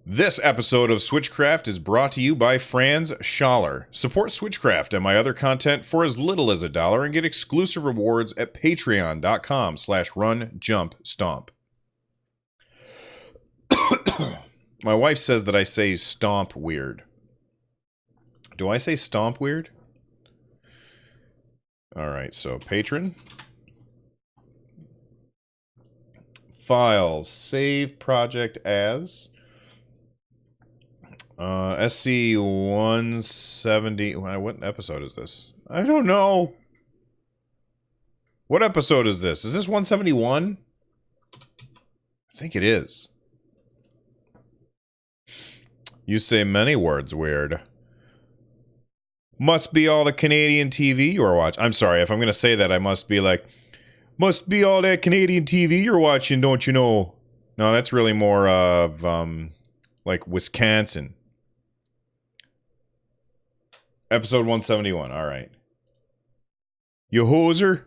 This episode of Switchcraft is brought to you by Franz Schaller. Support Switchcraft and my other content for as little as $1 and get exclusive rewards at patreon.com/runjumpstomp. My wife says that I say stomp weird. Do I say stomp weird? Alright, so patron. Files. Save project as... SC170... What episode is this? I don't know. What episode is this? Is this 171? I think it is. You say many words weird. Must be all the Canadian TV you are watching. I'm sorry, if I'm going to say that, I must be like, must be all that Canadian TV you're watching, don't you know? No, that's really more of, like, Wisconsin. Episode 171, alright. You hoser?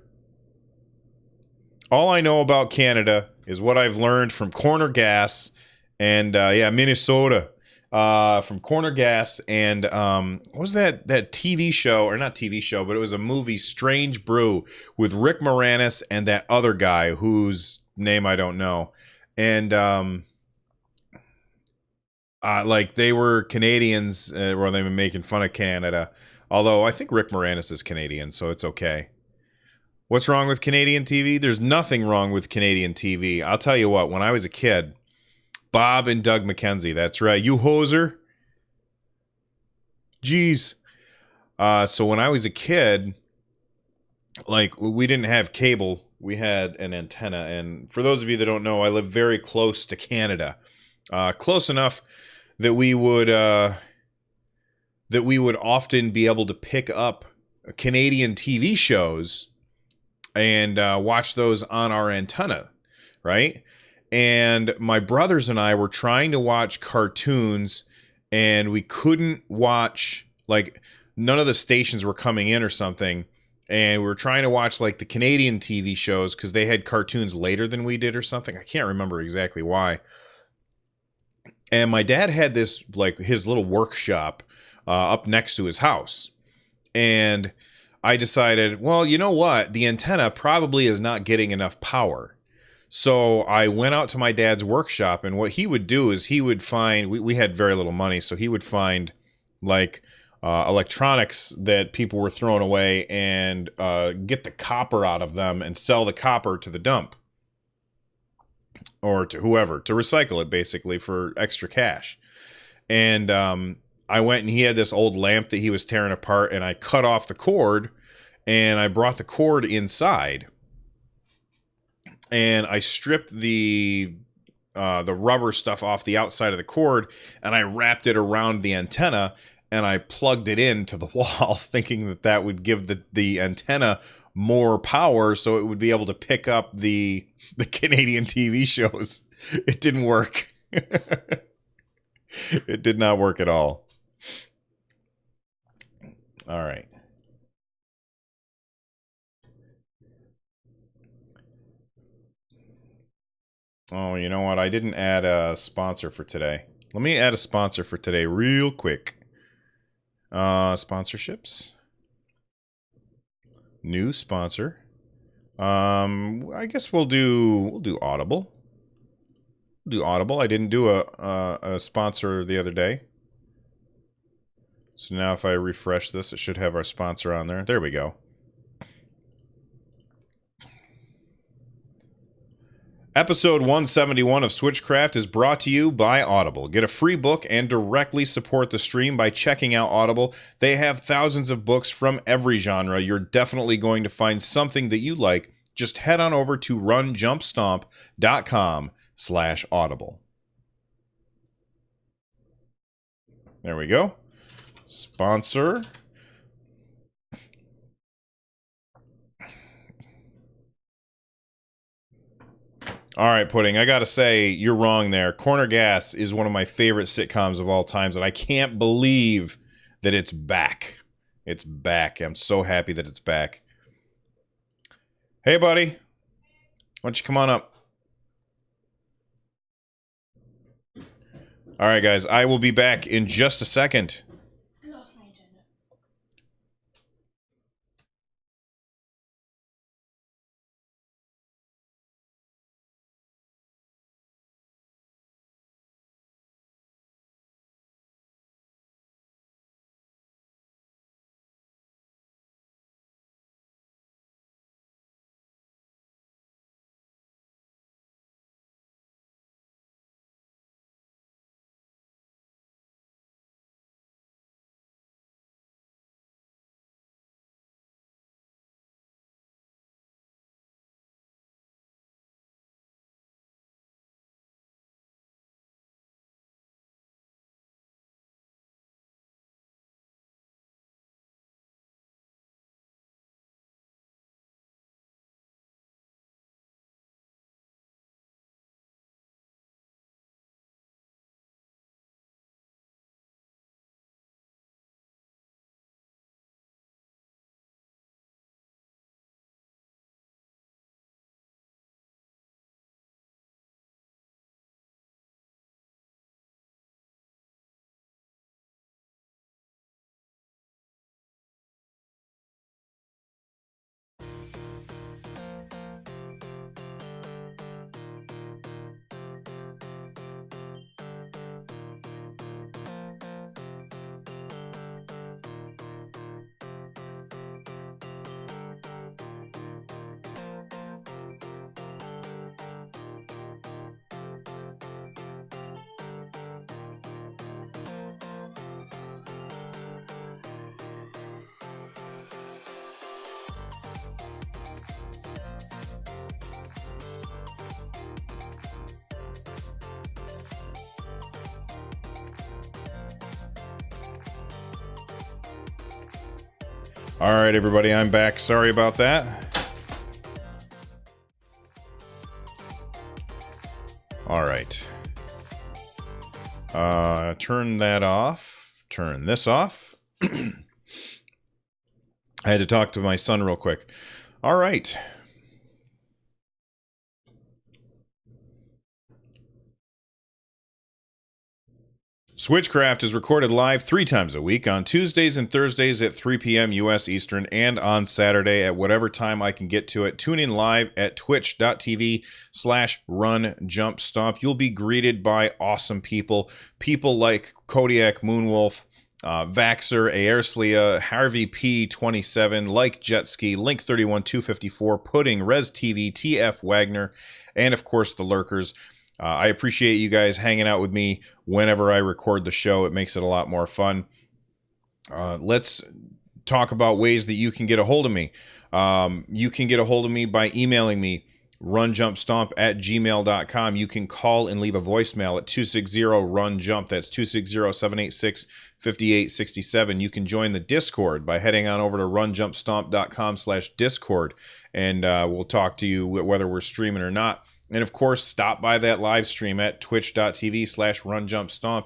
All I know about Canada is what I've learned from Corner Gas and, Minnesota. From Corner Gas and, what was that TV show, or not TV show, but it was a movie, Strange Brew, with Rick Moranis and that other guy whose name I don't know. And, like, they were Canadians, where they were making fun of Canada. Although, I think Rick Moranis is Canadian, so it's okay. What's wrong with Canadian TV? There's nothing wrong with Canadian TV. I'll tell you what, when I was a kid, Bob and Doug McKenzie, that's right. You hoser. Jeez. So when I was a kid, like, we didn't have cable. We had an antenna. And for those of you that don't know, I live very close to Canada. Close enough that we would often be able to pick up Canadian TV shows and watch those on our antenna, right? And my brothers and I were trying to watch cartoons, and we couldn't watch, like, none of the stations were coming in or something, and we were trying to watch, like, the Canadian TV shows because they had cartoons later than we did or something. I can't remember exactly why. And my dad had this, like, his little workshop up next to his house. And I decided, well, you know what? The antenna probably is not getting enough power. So I went out to my dad's workshop, and what he would do is he would find, we had very little money, so he would find, like, electronics that people were throwing away and get the copper out of them and sell the copper to the dump. Or to whoever, to recycle it, basically, for extra cash. And I went, and he had this old lamp that he was tearing apart, and I cut off the cord, and I brought the cord inside. And I stripped the rubber stuff off the outside of the cord, and I wrapped it around the antenna, and I plugged it into the wall, thinking that that would give the antenna more power so it would be able to pick up the Canadian TV shows. It didn't work. It did not work at all. All right. Oh, you know what? I didn't add a sponsor for today. Let me add a sponsor for today real quick. Sponsorships. New sponsor. I guess we'll do Audible. We'll do Audible. I didn't do a sponsor the other day. So now if I refresh this, it should have our sponsor on there. There we go. Episode 171 of Switchcraft is brought to you by Audible. Get a free book and directly support the stream by checking out Audible. They have thousands of books from every genre. You're definitely going to find something that you like. Just head on over to runjumpstomp.com/audible. There we go. Sponsor. All right, Pudding, I gotta say, you're wrong there. Corner Gas is one of my favorite sitcoms of all times, and I can't believe that it's back. It's back. I'm so happy that it's back. Hey, buddy. Why don't you come on up? All right, guys, I will be back in just a second. I lost my agenda. All right, everybody, I'm back. Sorry about that. All right. Turn that off. Turn this off. I had to talk to my son real quick. All right. Switchcraft is recorded live 3 times a week, on Tuesdays and Thursdays at 3 p.m. U.S. Eastern, and on Saturday at whatever time I can get to it. Tune in live at twitch.tv/runjumpstomp. You'll be greeted by awesome people. People like Kodiak Moonwolf, Vaxer, Aerslia, Harvey P27, like Jetski, Link31254, Pudding, Res TV, TF Wagner, and of course the Lurkers. I appreciate you guys hanging out with me whenever I record the show. It makes it a lot more fun. Let's talk about ways that you can get a hold of me. You can get a hold of me by emailing me, runjumpstomp@gmail.com. You can call and leave a voicemail at 260-RUN-JUMP. That's 260-786-5867. You can join the Discord by heading on over to runjumpstomp.com/Discord, and we'll talk to you whether we're streaming or not. And of course, stop by that live stream at twitch.tv/runjumpstomp.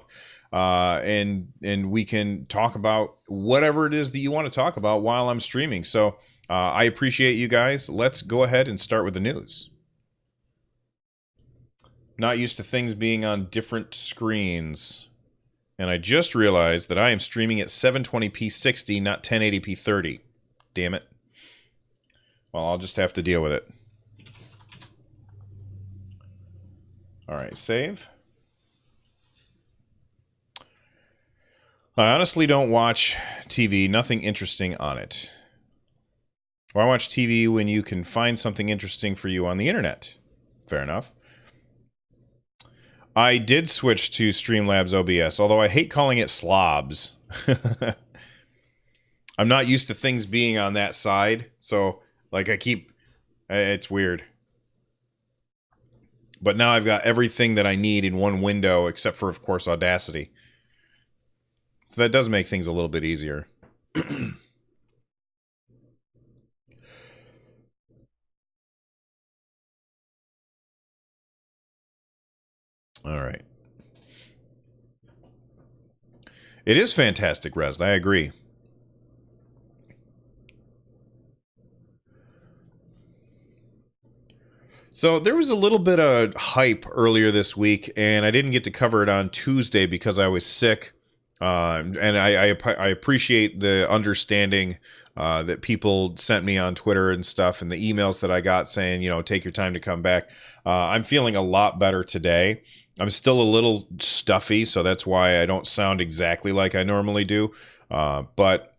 And we can talk about whatever it is that you want to talk about while I'm streaming. So I appreciate you guys. Let's go ahead and start with the news. Not used to things being on different screens. And I just realized that I am streaming at 720p 60, not 1080p 30. Damn it. Well, I'll just have to deal with it. All right, save. I honestly don't watch TV, nothing interesting on it. Why watch TV when you can find something interesting for you on the internet? Fair enough. I did switch to Streamlabs OBS, although I hate calling it slobs. I'm not used to things being on that side, so like it's weird. But now I've got everything that I need in one window, except for, of course, Audacity. So that does make things a little bit easier. All right. It is fantastic, Res. I agree. So there was a little bit of hype earlier this week, and I didn't get to cover it on Tuesday because I was sick. And I appreciate the understanding that people sent me on Twitter and stuff, and the emails that I got saying, take your time to come back. I'm feeling a lot better today. I'm still a little stuffy, so that's why I don't sound exactly like I normally do. But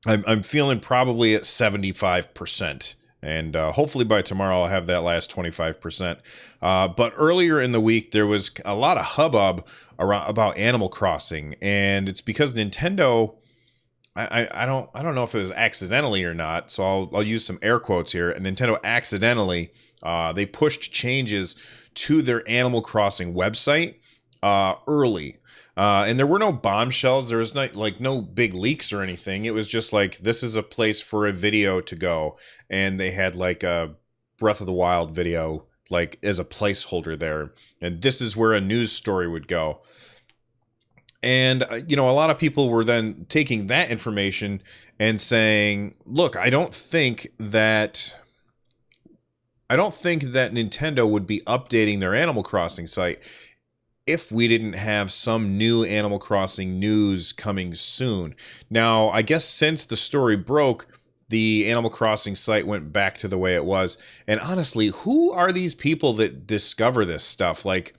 I'm feeling probably at 75%. And hopefully by tomorrow I'll have that last 25%. But earlier in the week there was a lot of hubbub about Animal Crossing, and it's because Nintendo. I don't know if it was accidentally or not, so I'll use some air quotes here. Nintendo accidentally they pushed changes to their Animal Crossing website early. And there were no bombshells. There was no big leaks or anything. It was just like, this is a place for a video to go. And they had like a Breath of the Wild video, like as a placeholder there. And this is where a news story would go. And, a lot of people were then taking that information and saying, look, I don't think that Nintendo would be updating their Animal Crossing site if we didn't have some new Animal Crossing news coming soon. Now, I guess since the story broke, the Animal Crossing site went back to the way it was. And honestly, who are these people that discover this stuff? Like,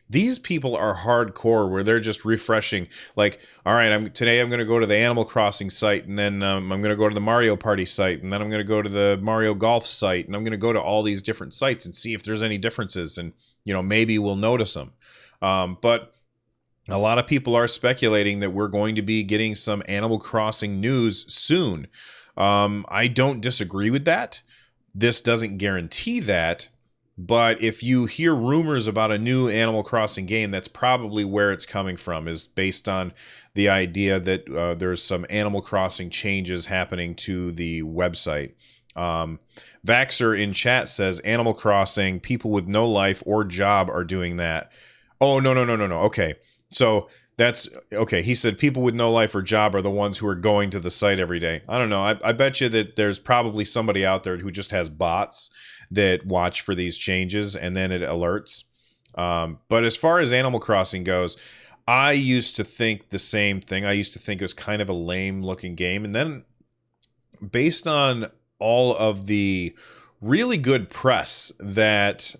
these people are hardcore, where they're just refreshing. Like, all right, today I'm going to go to the Animal Crossing site, and then I'm going to go to the Mario Party site, and then I'm going to go to the Mario Golf site, and I'm going to go to all these different sites and see if there's any differences, and maybe we'll notice them. But a lot of people are speculating that we're going to be getting some Animal Crossing news soon. I don't disagree with that. This doesn't guarantee that. But if you hear rumors about a new Animal Crossing game, that's probably where it's coming from, is based on the idea that there's some Animal Crossing changes happening to the website. Vaxer in chat says, Animal Crossing, people with no life or job are doing that. Oh, no. Okay. So that's okay. He said people with no life or job are the ones who are going to the site every day. I don't know. I bet you that there's probably somebody out there who just has bots that watch for these changes, and then it alerts. But as far as Animal Crossing goes, I used to think the same thing. I used to think it was kind of a lame looking game. And then based on all of the really good press that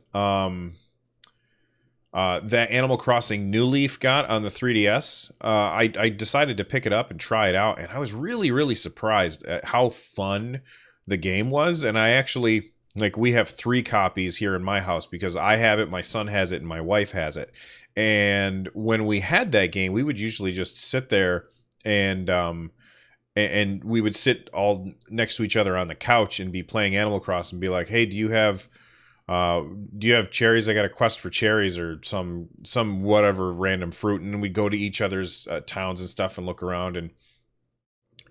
that Animal Crossing New Leaf got on the 3DS, I decided to pick it up and try it out, and I was really, really surprised at how fun the game was. And I actually, we have 3 copies here in my house because I have it, my son has it, and my wife has it. And when we had that game, we would usually just sit there and we would sit all next to each other on the couch and be playing Animal Crossing and be like, hey, do you have cherries? I got a quest for cherries, or some whatever random fruit. And we'd go to each other's towns and stuff and look around. And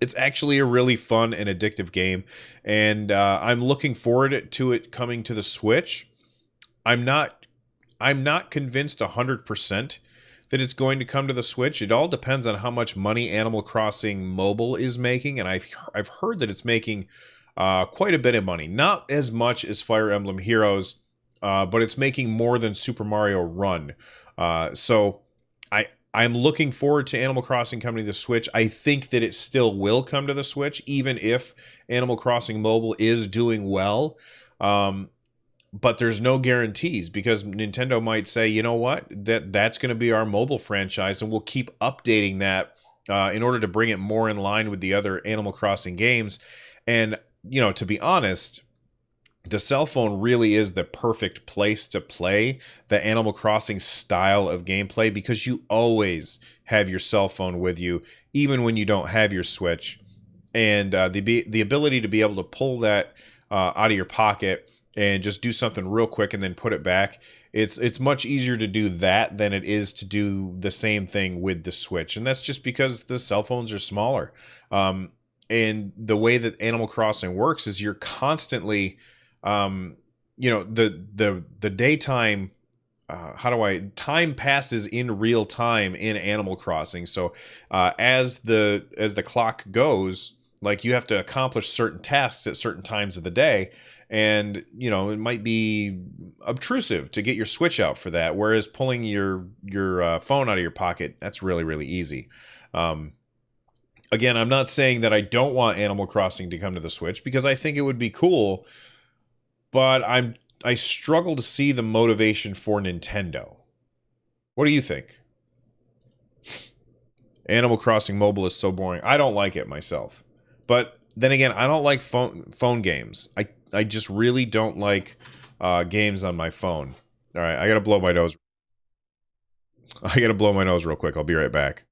it's actually a really fun and addictive game. And I'm looking forward to it coming to the Switch. I'm not convinced 100% that it's going to come to the Switch. It all depends on how much money Animal Crossing Mobile is making. And I've heard that it's making quite a bit of money. Not as much as Fire Emblem Heroes, but it's making more than Super Mario Run. So I'm looking forward to Animal Crossing coming to the Switch. I think that it still will come to the Switch, even if Animal Crossing Mobile is doing well. But there's no guarantees, because Nintendo might say, you know what, that's going to be our mobile franchise, and we'll keep updating that in order to bring it more in line with the other Animal Crossing games. And to be honest, the cell phone really is the perfect place to play the Animal Crossing style of gameplay, because you always have your cell phone with you, even when you don't have your Switch. And the ability to be able to pull that out of your pocket and just do something real quick and then put it back, it's much easier to do that than it is to do the same thing with the Switch. And that's just because the cell phones are smaller. And the way that Animal Crossing works is you're constantly, the daytime, time passes in real time in Animal Crossing. So as the clock goes, like, you have to accomplish certain tasks at certain times of the day. And, you know, it might be obtrusive to get your Switch out for that, whereas pulling your phone out of your pocket, that's really, really easy. Again, I'm not saying that I don't want Animal Crossing to come to the Switch, because I think it would be cool, but I struggle to see the motivation for Nintendo. What do you think? Animal Crossing Mobile is so boring. I don't like it myself. But then again, I don't like phone games. I just really don't like games on my phone. All right, I gotta blow my nose. I gotta blow my nose real quick. I'll be right back.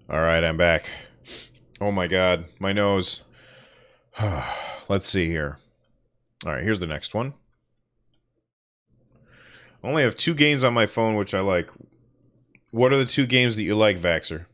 All right, I'm back. Oh my god, my nose. Let's see here. All right, here's the next one. I only have 2 games on my phone which I like. What are the 2 games that you like, Vaxer?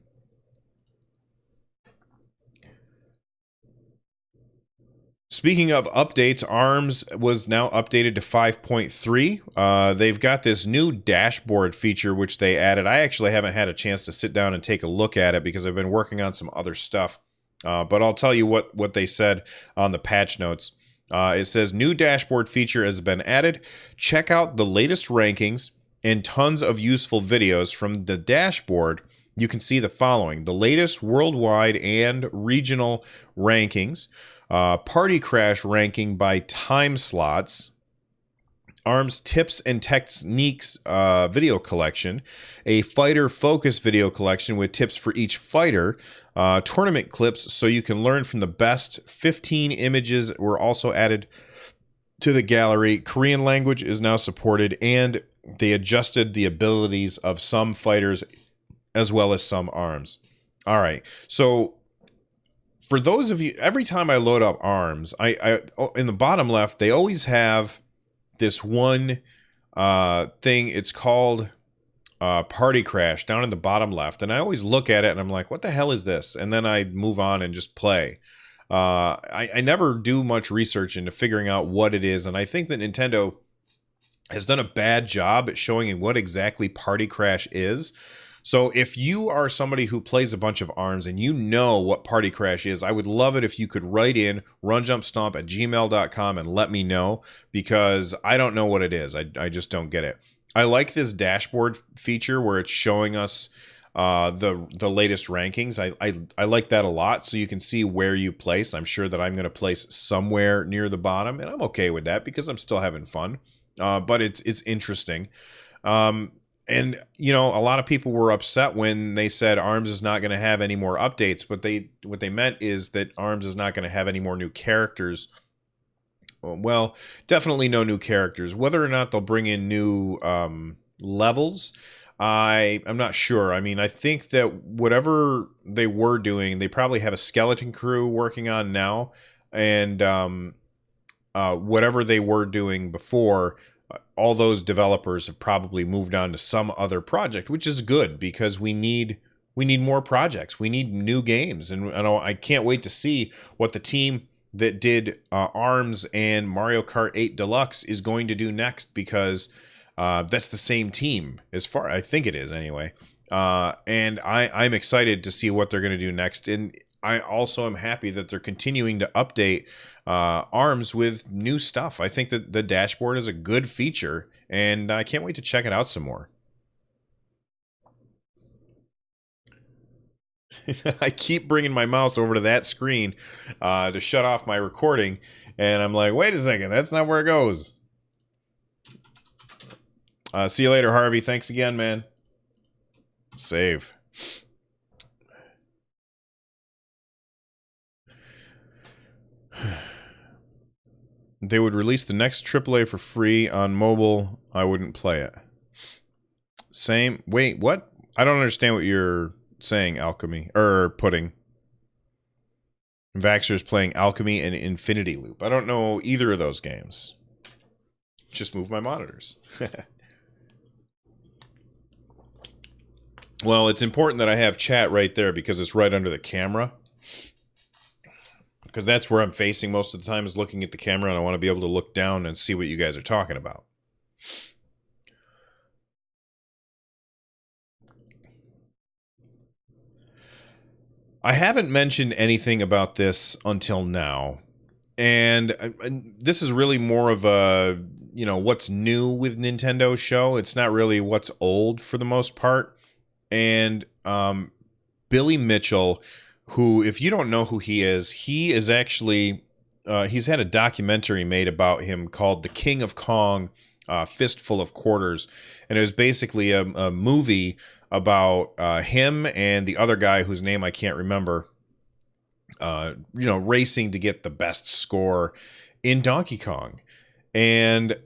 Speaking of updates, ARMS was now updated to 5.3. They've got this new dashboard feature which they added. I actually haven't had a chance to sit down and take a look at it because I've been working on some other stuff. But I'll tell you what they said on the patch notes. It says, new dashboard feature has been added. Check out the latest rankings and tons of useful videos from the dashboard. You can see the following: the latest worldwide and regional rankings, party crash ranking by time slots, ARMS tips and techniques video collection, a fighter focus video collection with tips for each fighter, tournament clips so you can learn from the best. 15 images were also added to the gallery. Korean language is now supported, and they adjusted the abilities of some fighters as well as some ARMS. All right, so for those of you, every time I load up ARMS, I in the bottom left, they always have this one thing. It's called Party Crash down in the bottom left, and I always look at it and I'm like, what the hell is this? And then I move on and just play. I never do much research into figuring out what it is, and I think that Nintendo has done a bad job at showing what exactly Party Crash is. So if you are somebody who plays a bunch of ARMS and you know what Party Crash is, I would love it if you could write in runjumpstomp@gmail.com and let me know, because I don't know what it is. I just don't get it. I like this dashboard feature where it's showing us the latest rankings. I like that a lot, so you can see where you place. I'm sure that I'm going to place somewhere near the bottom, and I'm okay with that because I'm still having fun. But it's interesting. And, you know, a lot of people were upset when they said ARMS is not going to have any more updates, but what they meant is that ARMS is not going to have any more new characters. Well, definitely no new characters. Whether or not they'll bring in new levels, I'm not sure. I mean, I think that whatever they were doing, they probably have a skeleton crew working on now, and whatever they were doing before, all those developers have probably moved on to some other project, which is good because we need more projects. We need new games, and I can't wait to see what the team that did ARMS and Mario Kart 8 Deluxe is going to do next, because that's the same team, as far I think it is anyway. And I'm excited to see what they're going to do next. And I also am happy that they're continuing to update ARMS with new stuff. I think that the dashboard is a good feature, and I can't wait to check it out some more. I keep bringing my mouse over to that screen to shut off my recording, and I'm like, wait a second, that's not where it goes. See you later, Harvey. Thanks again, man. Save. They would release the next AAA for free on mobile. I wouldn't play it. Same. Wait, what? I don't understand what you're saying, Alchemy. Or Pudding. Vaxxer's playing Alchemy and Infinity Loop. I don't know either of those games. Just move my monitors. Well, it's important that I have chat right there because it's right under the camera. Because that's where I'm facing most of the time, is looking at the camera, and I want to be able to look down and see what you guys are talking about. I haven't mentioned anything about this until now. And this is really more of a, what's new with Nintendo show. It's not really what's old for the most part. And Billy Mitchell, who, if you don't know who he is actually, he's had a documentary made about him called The King of Kong, Fistful of Quarters. And it was basically a movie about him and the other guy whose name I can't remember, racing to get the best score in Donkey Kong. And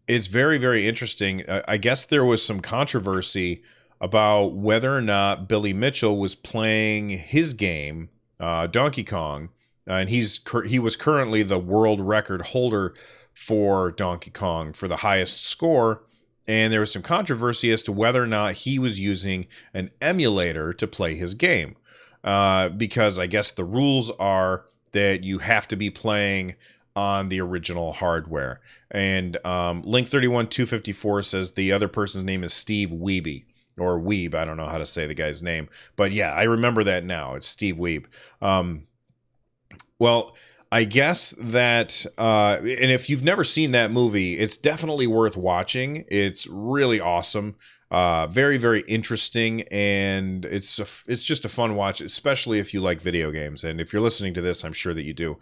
it's very, very interesting. I guess there was some controversy about whether or not Billy Mitchell was playing his game, Donkey Kong, and he was currently the world record holder for Donkey Kong for the highest score. And there was some controversy as to whether or not he was using an emulator to play his game, because I guess the rules are that you have to be playing on the original hardware. And Link31254 says the other person's name is Steve Wiebe. Or Weeb, I don't know how to say the guy's name. But yeah, I remember that now. It's Steve Wiebe. Well, I guess that, and if you've never seen that movie, it's definitely worth watching. It's really awesome. Very, very interesting, and it's just a fun watch, especially if you like video games. And if you're listening to this, I'm sure that you do.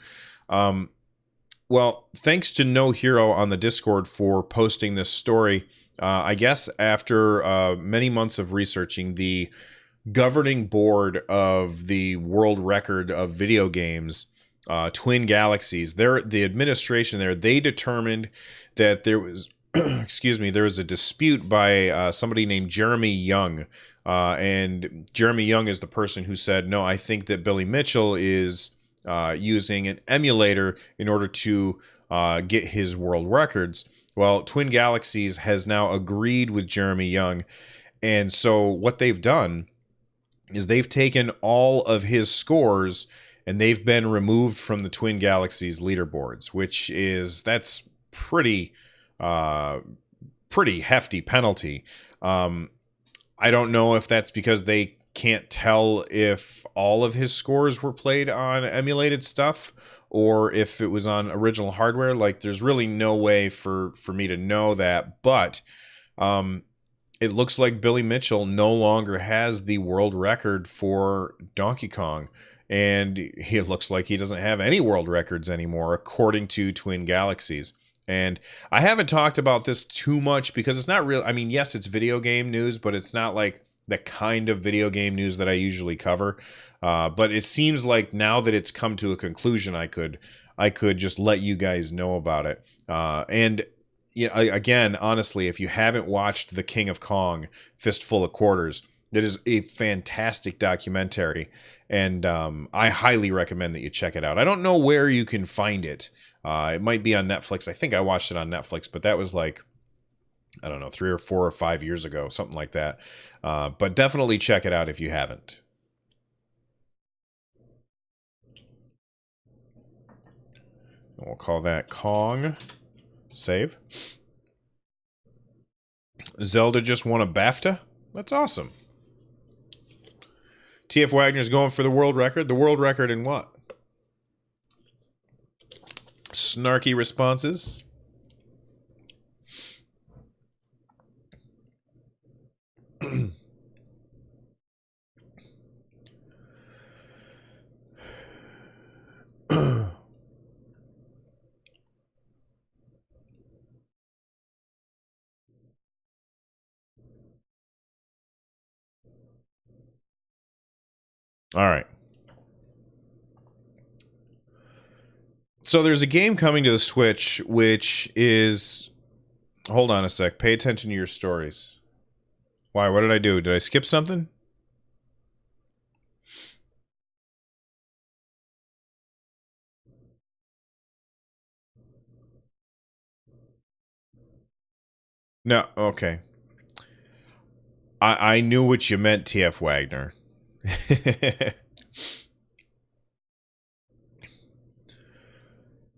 Well, thanks to No Hero on the Discord for posting this story. I guess after many months of researching, the governing board of the world record of video games, Twin Galaxies, the administration there, they determined that there was, excuse me, there was a dispute by somebody named Jeremy Young. And Jeremy Young is the person who said, no, I think that Billy Mitchell is using an emulator in order to get his world records. Well, Twin Galaxies has now agreed with Jeremy Young. And so what they've done is they've taken all of his scores and they've been removed from the Twin Galaxies leaderboards, that's uh, pretty hefty penalty. I don't know if that's because they can't tell if all of his scores were played on emulated stuff or if it was on original hardware. Like, there's really no way for me to know that, but it looks like Billy Mitchell no longer has the world record for Donkey Kong, and it looks like he doesn't have any world records anymore, according to Twin Galaxies. And I haven't talked about this too much because it's not real. I mean, yes, it's video game news, but it's not like the kind of video game news that I usually cover. But it seems like now that it's come to a conclusion, I could just let you guys know about it. And yeah, again, honestly, if you haven't watched The King of Kong, Fistful of Quarters, it is a fantastic documentary, and I highly recommend that you check it out. I don't know where you can find it. It might be on Netflix. I think I watched it on Netflix, but that was like, I don't know, 3 or 4 or 5 years ago, something like that. But definitely check it out if you haven't. We'll call that Kong. Save. Zelda just won a BAFTA? That's awesome. TF Wagner's going for the world record. The world record in what? Snarky responses. All right. So there's a game coming to the Switch, which is... Hold on a sec. Pay attention to your stories. Why? What did I do? Did I skip something? No. Okay. I knew what you meant, TF Wagner.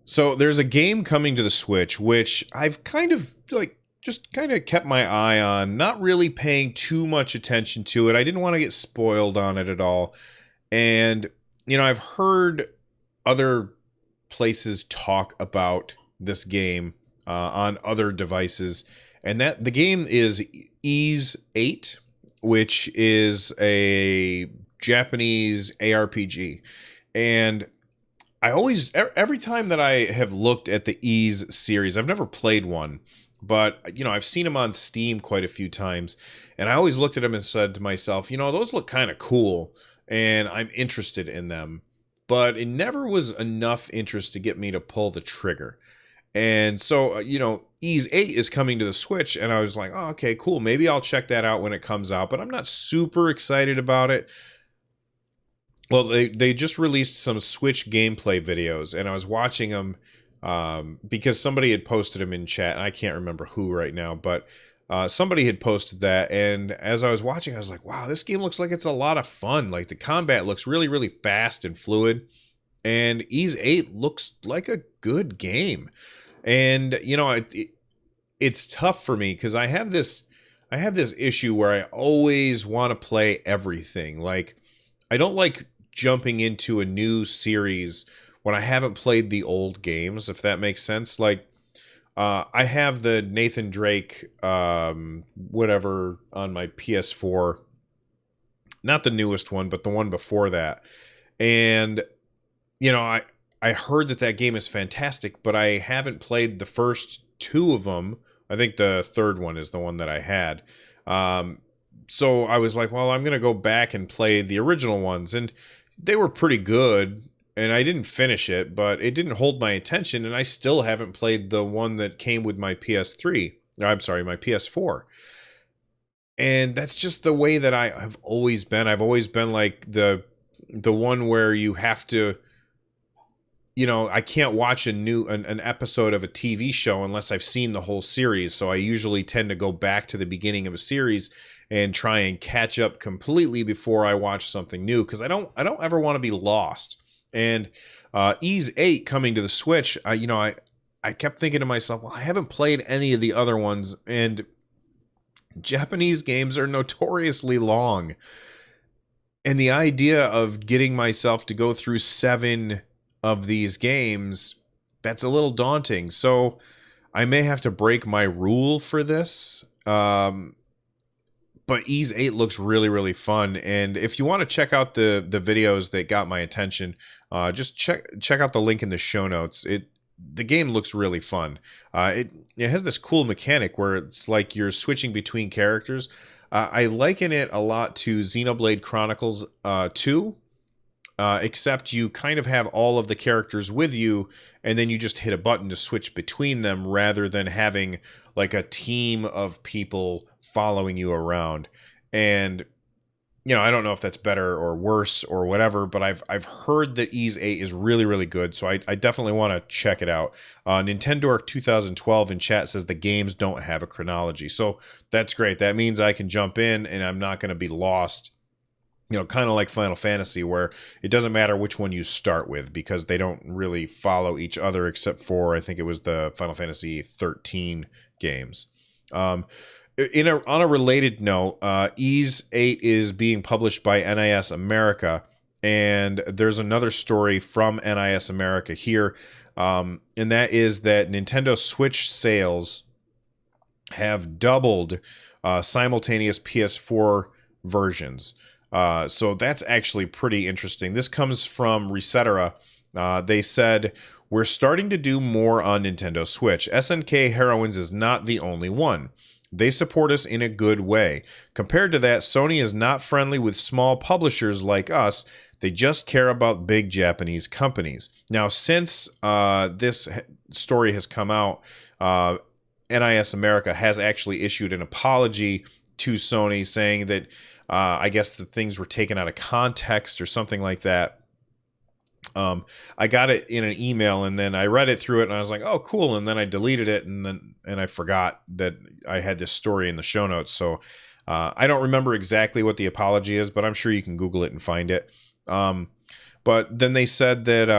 So there's a game coming to the Switch, which I've kind of like just kind of kept my eye on, not really paying too much attention to it. I didn't want to get spoiled on it at all. And, I've heard other places talk about this game on other devices, and that the game is Ys 8, which is a Japanese ARPG. And I always, every time that I have looked at the Ys series, I've never played one, but I've seen them on Steam quite a few times, and I always looked at them and said to myself, those look kind of cool, and I'm interested in them, but it never was enough interest to get me to pull the trigger. And so, Ys 8 is coming to the Switch, and I was like, oh, okay, cool. Maybe I'll check that out when it comes out, but I'm not super excited about it. Well, they just released some Switch gameplay videos, and I was watching them because somebody had posted them in chat, and I can't remember who right now, but somebody had posted that, and as I was watching, I was like, wow, this game looks like it's a lot of fun. Like, the combat looks really, really fast and fluid, and Ys 8 looks like a good game. And, it's tough for me because I have this issue where I always want to play everything. Like, I don't like jumping into a new series when I haven't played the old games, if that makes sense. Like, I have the Nathan Drake, whatever, on my PS4. Not the newest one, but the one before that. And, I heard that game is fantastic, but I haven't played the first two of them. I think the third one is the one that I had. So I was like, well, I'm going to go back and play the original ones. And they were pretty good. And I didn't finish it, but it didn't hold my attention. And I still haven't played the one that came with my PS3. I'm sorry, my PS4. And that's just the way that I have always been. I've always been like the one where you have to, I can't watch an episode of a TV show unless I've seen the whole series. So I usually tend to go back to the beginning of a series and try and catch up completely before I watch something new, because I don't ever want to be lost. And Ys 8 coming to the Switch, I kept thinking to myself, well, I haven't played any of the other ones, and Japanese games are notoriously long. And the idea of getting myself to go through 7 of these games, that's a little daunting. So I may have to break my rule for this. But Ys 8 looks really, really fun. And if you want to check out the videos that got my attention, just check out the link in the show notes. The game looks really fun. It has this cool mechanic where it's like you're switching between characters. I liken it a lot to Xenoblade Chronicles 2. Except you kind of have all of the characters with you, and then you just hit a button to switch between them rather than having like a team of people following you around. And I don't know if that's better or worse or whatever, but I've heard that Ys 8 is really, really good, so I definitely want to check it out. Nintendo 2012 in chat says the games don't have a chronology, so that's great. That means I can jump in and I'm not going to be lost. Kind of like Final Fantasy, where it doesn't matter which one you start with because they don't really follow each other, except for I think it was the Final Fantasy 13 games. On a related note, Ys 8 is being published by NIS America, and there's another story from NIS America here, and that is that Nintendo Switch sales have doubled simultaneous PS4 versions. So that's actually pretty interesting. This comes from Resetera. They said, we're starting to do more on Nintendo Switch. SNK Heroines is not the only one. They support us in a good way. Compared to that, Sony is not friendly with small publishers like us. They just care about big Japanese companies. Now, since this story has come out, NIS America has actually issued an apology to Sony saying that I guess the things were taken out of context or something like that. I got it in an email, and then I read it through it, and I was like, "Oh, cool!" And then I deleted it, and I forgot that I had this story in the show notes. So I don't remember exactly what the apology is, but I'm sure you can Google it and find it. But then they said that,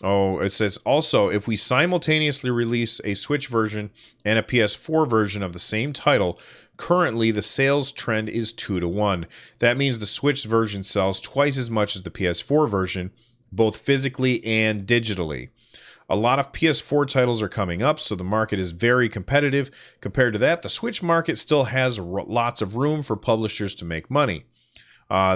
it says also, if we simultaneously release a Switch version and a PS4 version of the same title, currently the sales trend is 2-1. That means the Switch version sells twice as much as the PS4 version, both physically and digitally. A lot of PS4 titles are coming up, so the market is very competitive. Compared to that, the Switch market still has lots of room for publishers to make money.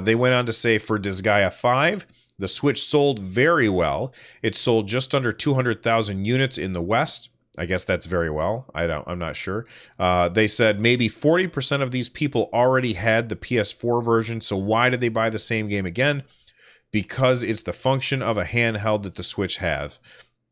They went on to say for Disgaea 5, the Switch sold very well. It sold just under 200,000 units in the West. I guess that's very well. I'm not sure. They said maybe 40% of these people already had the PS4 version, so why did they buy the same game again? Because it's the function of a handheld that the Switch has.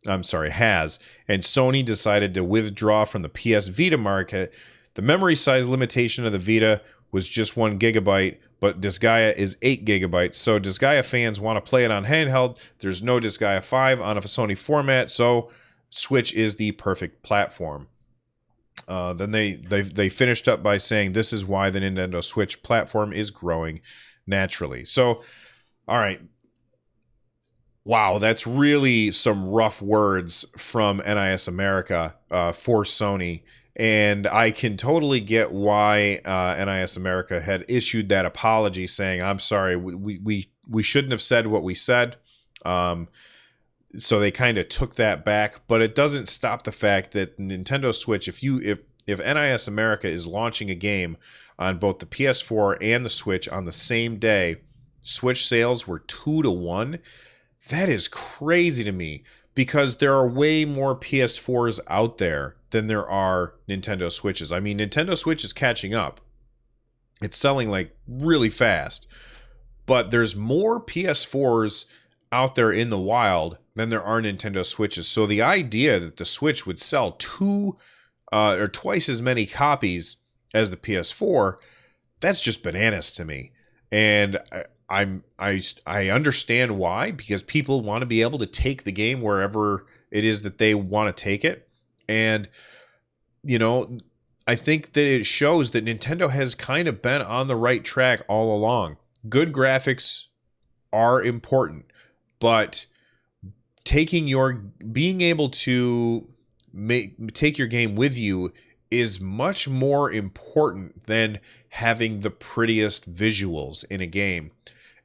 And Sony decided to withdraw from the PS Vita market. The memory size limitation of the Vita was just 1 gigabyte, but Disgaea is 8 gigabytes. So Disgaea fans want to play it on handheld. There's no Disgaea 5 on a Sony format, so Switch is the perfect platform. Then they finished up by saying this is why the Nintendo Switch platform is growing naturally. So, all right. Wow, that's really some rough words from NIS America for Sony. And I can totally get why NIS America had issued that apology saying, I'm sorry, we shouldn't have said what we said. So they kind of took that back. But it doesn't stop the fact that Nintendo Switch, if NIS America is launching a game on both the PS4 and the Switch on the same day, Switch sales were 2-1. That is crazy to me because there are way more PS4s out there than there are Nintendo Switches. I mean, Nintendo Switch is catching up. It's selling like really fast. But there's more PS4s out there in the wild than there are Nintendo Switches. So the idea that the Switch would sell twice as many copies as the PS4, that's just bananas to me. And I understand why, because people want to be able to take the game wherever it is that they want to take it. And, I think that it shows that Nintendo has kind of been on the right track all along. Good graphics are important, but being able to take your game with you is much more important than having the prettiest visuals in a game.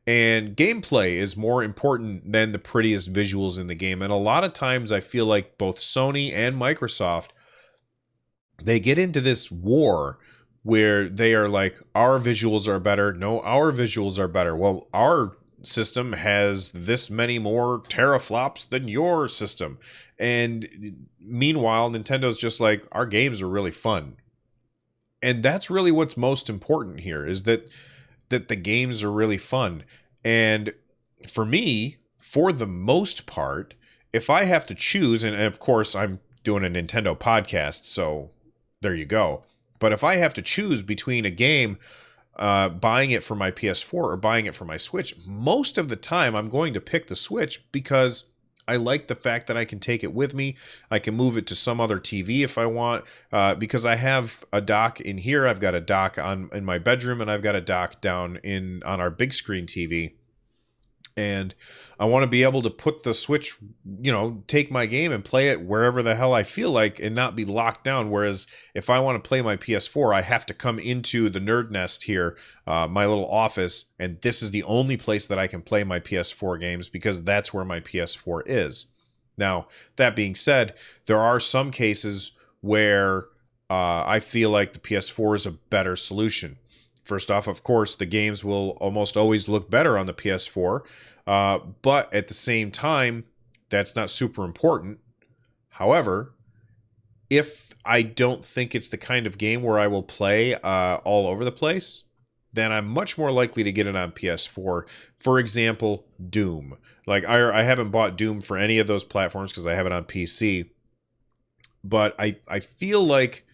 And gameplay is more important than the prettiest visuals in the game. And a lot of times I feel like both Sony and Microsoft, they get into this war where they are like, our visuals are better. No, our visuals are better. Well, our system has this many more teraflops than your system. And meanwhile, Nintendo's just like, our games are really fun. And that's really what's most important here, is that the games are really fun. And for me, for the most part, if I have to choose, and of course I'm doing a Nintendo podcast, so there you go. But if I have to choose between a game, buying it for my PS4 or buying it for my Switch, most of the time I'm going to pick the Switch because I like the fact that I can take it with me. I can move it to some other TV if I want, because I have a dock in here. I've got a dock in my bedroom, and I've got a dock down on our big screen TV. And I want to be able to put the Switch, take my game and play it wherever the hell I feel like and not be locked down. Whereas if I want to play my PS4, I have to come into the nerd nest here, my little office, and this is the only place that I can play my PS4 games because that's where my PS4 is. Now, that being said, there are some cases where I feel like the PS4 is a better solution. First off, of course, the games will almost always look better on the PS4, but at the same time, that's not super important. However, if I don't think it's the kind of game where I will play all over the place, then I'm much more likely to get it on PS4. For example, Doom. Like, I haven't bought Doom for any of those platforms because I have it on PC, but I feel like,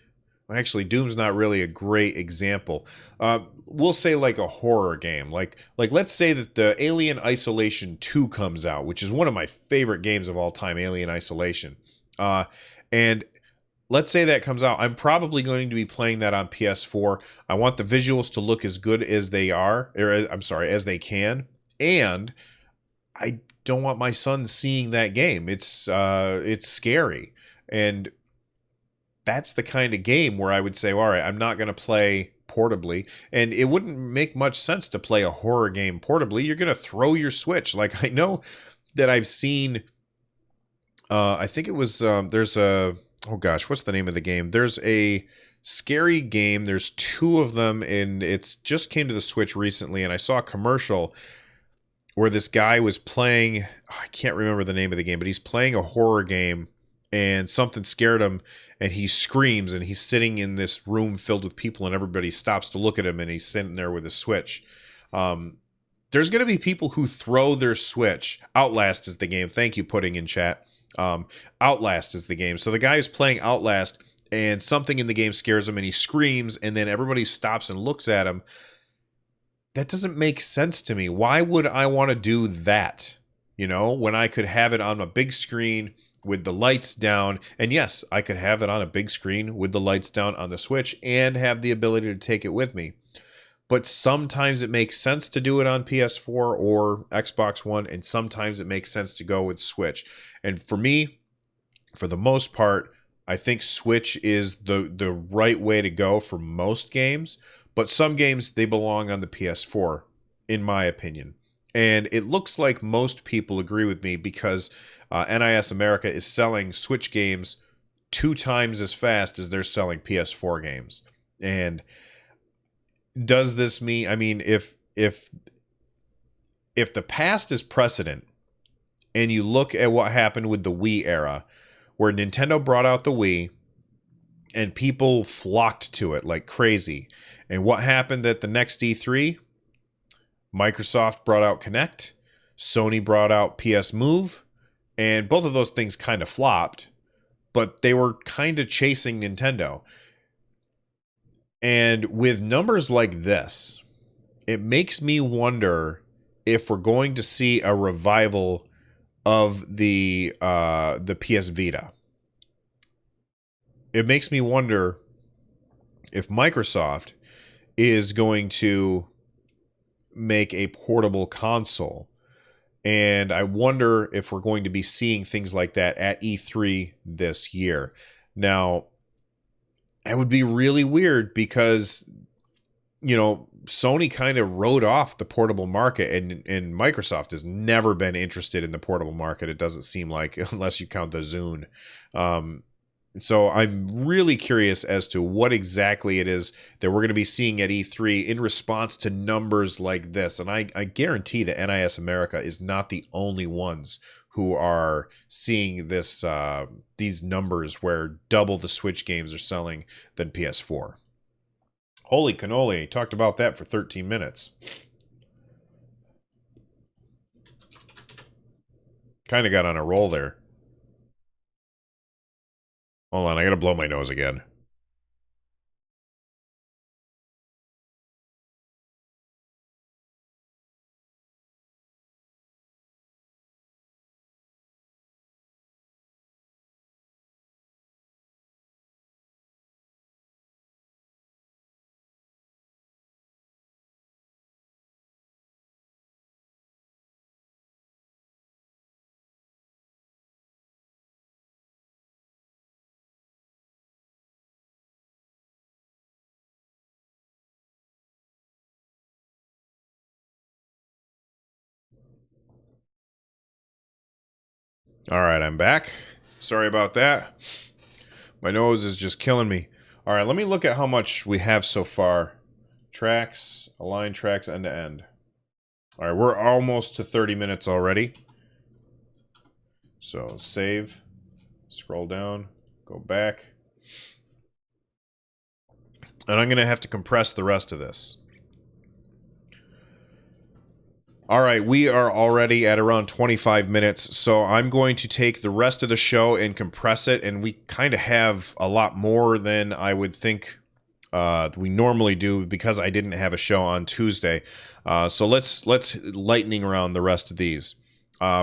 actually, Doom's not really a great example. We'll say like a horror game. Like let's say that the Alien Isolation 2 comes out, which is one of my favorite games of all time, Alien Isolation. And let's say that comes out. I'm probably going to be playing that on PS4. I want the visuals to look as good as they are, or I'm sorry, as they can. And I don't want my son seeing that game. It's scary. And that's the kind of game where I would say, all right, I'm not going to play portably. And it wouldn't make much sense to play a horror game portably. You're going to throw your Switch. Like, I know that I've seen, I think it was, there's a, oh gosh, what's the name of the game? There's a scary game. There's two of them, and it's just came to the Switch recently, and I saw a commercial where this guy was playing, I can't remember the name of the game, but he's playing a horror game, and something scared him, and he screams, and he's sitting in this room filled with people, and everybody stops to look at him, and he's sitting there with a Switch. There's going to be people who throw their Switch. Outlast is the game. Thank you, putting in chat. Outlast is the game. So the guy is playing Outlast, and something in the game scares him, and he screams, and then everybody stops and looks at him. That doesn't make sense to me. Why would I want to do that? You know, when I could have it on a big screen with the lights down. And yes, I could have it on a big screen with the lights down on the Switch and have the ability to take it with me. But sometimes it makes sense to do it on PS4 or Xbox One, and sometimes it makes sense to go with Switch. And for me, for the most part, I think Switch is the right way to go for most games. But some games, they belong on the PS4, in my opinion. And it looks like most people agree with me because NIS America is selling Switch games 2 times as fast as they're selling PS4 games. And does this mean, I mean, if the past is precedent, and you look at what happened with the Wii era, where Nintendo brought out the Wii, and people flocked to it like crazy. And what happened at the next E3? Microsoft brought out Kinect, Sony brought out PS Move, and both of those things kind of flopped, but they were kind of chasing Nintendo. And with numbers like this, it makes me wonder if we're going to see a revival of the PS Vita. It makes me wonder if Microsoft is going to make a portable console. And I wonder if we're going to be seeing things like that at E3 this year. Now, that would be really weird because, you know, Sony kind of wrote off the portable market, and Microsoft has never been interested in the portable market, it doesn't seem like, unless you count the Zune. So I'm really curious as to what exactly it is that we're going to be seeing at E3 in response to numbers like this. And I guarantee that NIS America is not the only ones who are seeing this these numbers where double the Switch games are selling than PS4. Holy cannoli, talked about that for 13 minutes. Kind of got on a roll there. Hold on, I gotta blow my nose again. All right, I'm back. Sorry about that. My nose is just killing me. All right, let me look at how much we have so far. Tracks, align tracks end to end. All right, we're almost to 30 minutes already. So save, scroll down, go back. And I'm going to have to compress the rest of this. All right, we are already at around 25 minutes, so I'm going to take the rest of the show and compress it, and we kind of have a lot more than I would think we normally do because I didn't have a show on Tuesday. So let's lightning around the rest of these.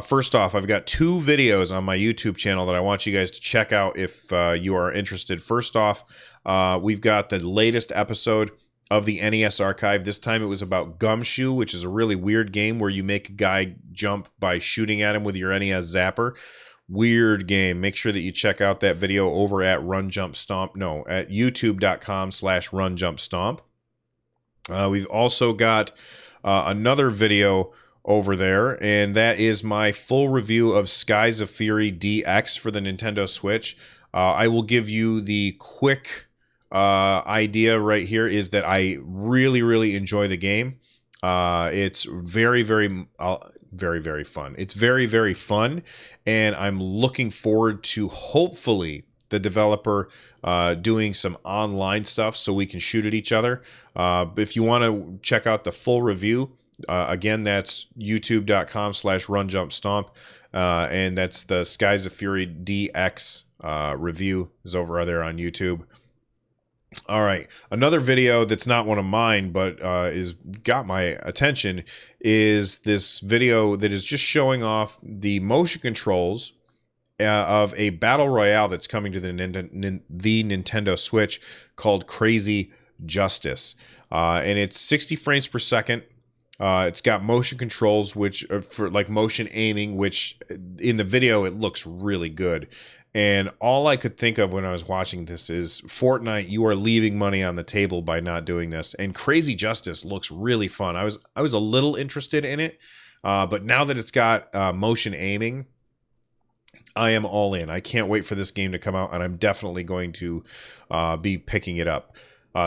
First off, I've got 2 videos on my YouTube channel that I want you guys to check out if you are interested. First off, we've got the latest episode of the NES archive. This time it was about Gumshoe, which is a really weird game where you make a guy jump by shooting at him with your NES zapper. Weird game. Make sure that you check out that video over at at youtube.com/runjumpstomp. We've also got another video over there, and that is my full review of Skies of Fury DX for the Nintendo Switch. I will give you the quick idea right here is that I really enjoy the game. It's very fun. It's very fun, and I'm looking forward to hopefully the developer doing some online stuff so we can shoot at each other. If you want to check out the full review, again, that's youtube.com/runjumpstomp, and that's the Skies of Fury DX review is over there on YouTube. All right, another video that's not one of mine, but is got my attention, is this video that is just showing off the motion controls of a battle royale that's coming to the Nintendo Switch called Crazy Justice, and it's 60 frames per second. It's got motion controls, which for like motion aiming, which in the video it looks really good. And all I could think of when I was watching this is, Fortnite, you are leaving money on the table by not doing this. And Crazy Justice looks really fun. I was a little interested in it, but now that it's got motion aiming, I am all in. I can't wait for this game to come out, and I'm definitely going to be picking it up.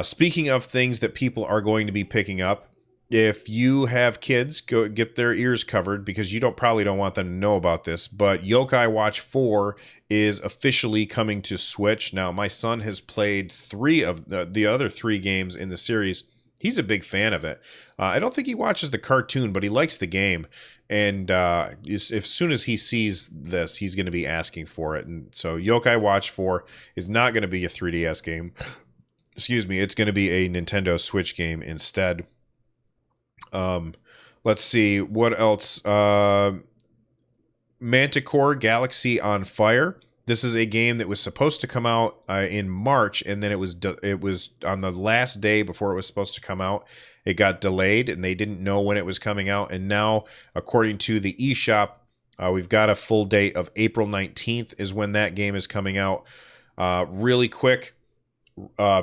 Speaking of things that people are going to be picking up, if you have kids, go get their ears covered, because you probably don't want them to know about this, but Yokai Watch 4 is officially coming to Switch. Now, my son has played 3 of the other 3 games in the series. He's a big fan of it. I don't think he watches the cartoon, but he likes the game. And as soon as he sees this, he's going to be asking for it. And so Yokai Watch 4 is not going to be a 3DS game. Excuse me. It's going to be a Nintendo Switch game instead. Let's see what else. Manticore Galaxy on Fire. This is a game that was supposed to come out in March, and then it was on the last day before it was supposed to come out. It got delayed, and they didn't know when it was coming out. And now, according to the eShop, we've got a full date of April 19th is when that game is coming out. Really quick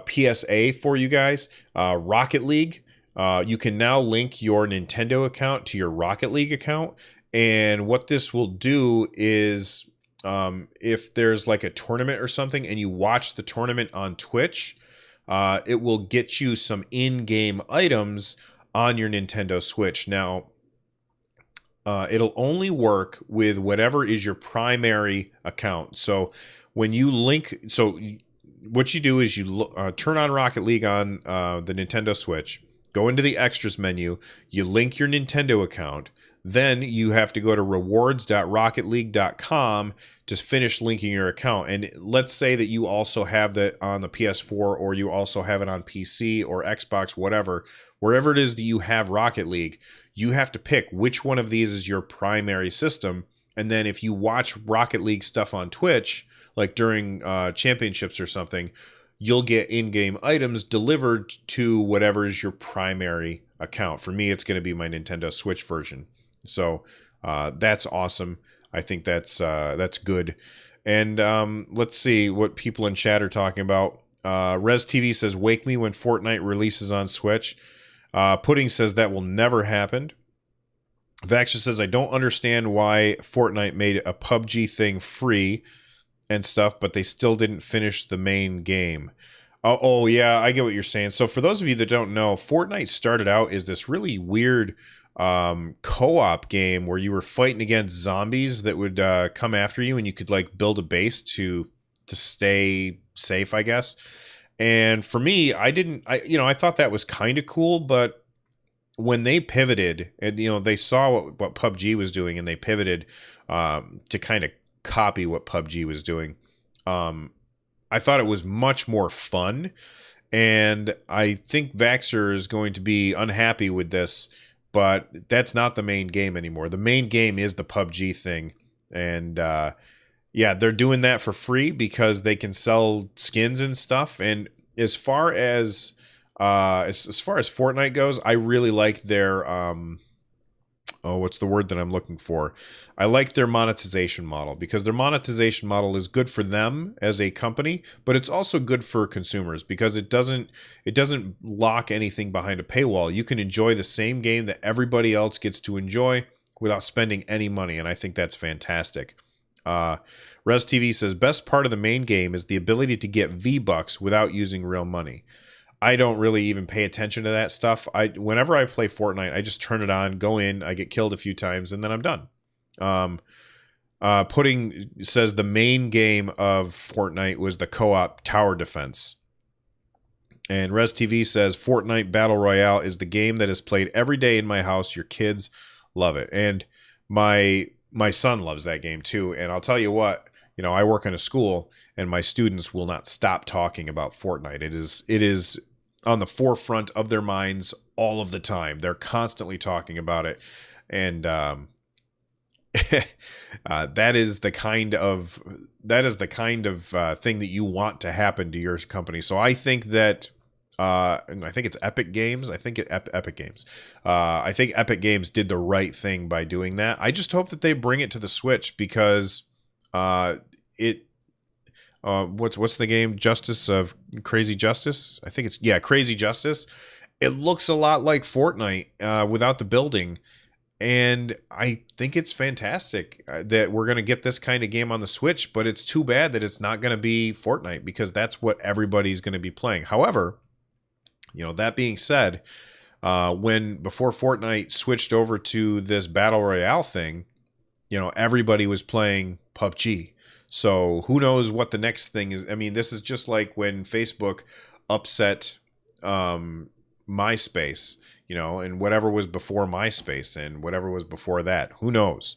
PSA for you guys. Rocket League. You can now link your Nintendo account to your Rocket League account. And what this will do is, if there's like a tournament or something and you watch the tournament on Twitch, it will get you some in-game items on your Nintendo Switch. Now, it'll only work with whatever is your primary account. So when you link, what you do is you turn on Rocket League on the Nintendo Switch, go into the extras menu, you link your Nintendo account, then you have to go to rewards.rocketleague.com to finish linking your account. And let's say that you also have that on the PS4, or you also have it on PC or Xbox, whatever, wherever it is that you have Rocket League, you have to pick which one of these is your primary system. And then if you watch Rocket League stuff on Twitch, like during championships or something, you'll get in-game items delivered to whatever is your primary account. For me, it's going to be my Nintendo Switch version. So that's awesome. I think that's good. And let's see what people in chat are talking about. Res TV says, "Wake me when Fortnite releases on Switch." Pudding says that will never happen. Vaxxer says, "I don't understand why Fortnite made a PUBG thing free and stuff, but they still didn't finish the main game." Oh yeah, I get what you're saying. So for those of you that don't know, Fortnite started out as this really weird co-op game where you were fighting against zombies that would come after you, and you could like build a base to stay safe, I guess. And for me, I thought that was kind of cool, but when they pivoted and they saw what PUBG was doing, and they pivoted to kind of copy what PUBG was doing, I thought it was much more fun. And I think Vaxxer is going to be unhappy with this but that's not the main game anymore. The main game is the PUBG thing. And yeah, they're doing that for free because they can sell skins and stuff. And as far as as far as Fortnite goes, I really like their oh, what's the word that I'm looking for? I like their monetization model because their monetization model is good for them as a company, but it's also good for consumers because it doesn't lock anything behind a paywall. You can enjoy the same game that everybody else gets to enjoy without spending any money, and I think that's fantastic. Res TV says best part of the main game is the ability to get V-Bucks without using real money. I don't really even pay attention to that stuff. Whenever I play Fortnite, I just turn it on, go in, I get killed a few times, and then I'm done. Pudding says the main game of Fortnite was the co-op tower defense. And Res TV says Fortnite Battle Royale is the game that is played every day in my house. Your kids love it. And my son loves that game too. And I'll tell you what, you know, I work in a school and my students will not stop talking about Fortnite. It is on the forefront of their minds all of the time. They're constantly talking about it. And that is the kind of thing that you want to happen to your company. So I think that and I think it's Epic Games. I think Epic Games. I think Epic Games did the right thing by doing that. I just hope that they bring it to the Switch because what's the game? Crazy Justice? I think it's Crazy Justice. It looks a lot like Fortnite without the building. And I think it's fantastic that we're going to get this kind of game on the Switch, but it's too bad that it's not going to be Fortnite because that's what everybody's going to be playing. However, you know, that being said, before Fortnite switched over to this Battle Royale thing, you know, everybody was playing PUBG. So who knows what the next thing is. I mean, this is just like when Facebook upset MySpace, you know, and whatever was before MySpace and whatever was before that. Who knows?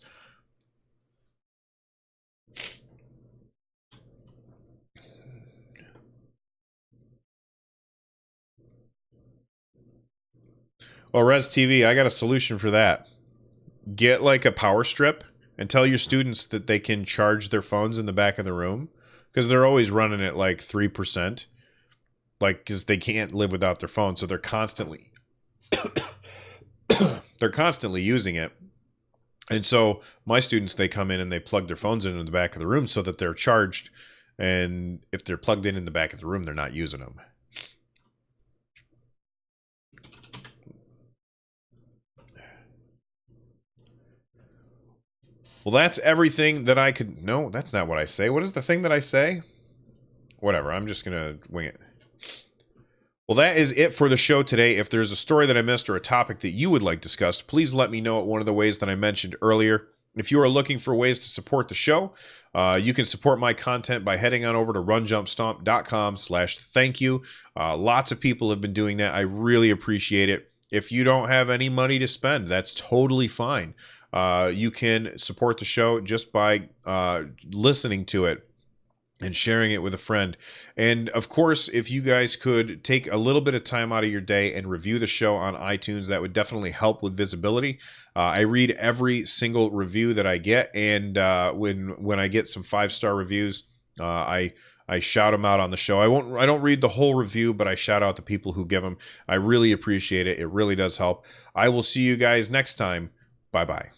Well, Res TV, I got a solution for that. Get like a power strip and tell your students that they can charge their phones in the back of the room because they're always running at like 3%, like because they can't live without their phone, so they're constantly using it. And so my students, they come in and they plug their phones into the back of the room so that they're charged, and if they're plugged in the back of the room, they're not using them. Well, that's everything that I could... No, that's not what I say. What is the thing that I say? Whatever, I'm just going to wing it. Well, that is it for the show today. If there's a story that I missed or a topic that you would like discussed, please let me know at one of the ways that I mentioned earlier. If you are looking for ways to support the show, you can support my content by heading on over to runjumpstomp.com/thank-you. Lots of people have been doing that. I really appreciate it. If you don't have any money to spend, that's totally fine. You can support the show just by listening to it and sharing it with a friend. And of course, if you guys could take a little bit of time out of your day and review the show on iTunes, that would definitely help with visibility. I read every single review that I get, and when I get some 5-star reviews, I shout them out on the show. I don't read the whole review, but I shout out the people who give them. I really appreciate it. It really does help. I will see you guys next time. Bye-bye.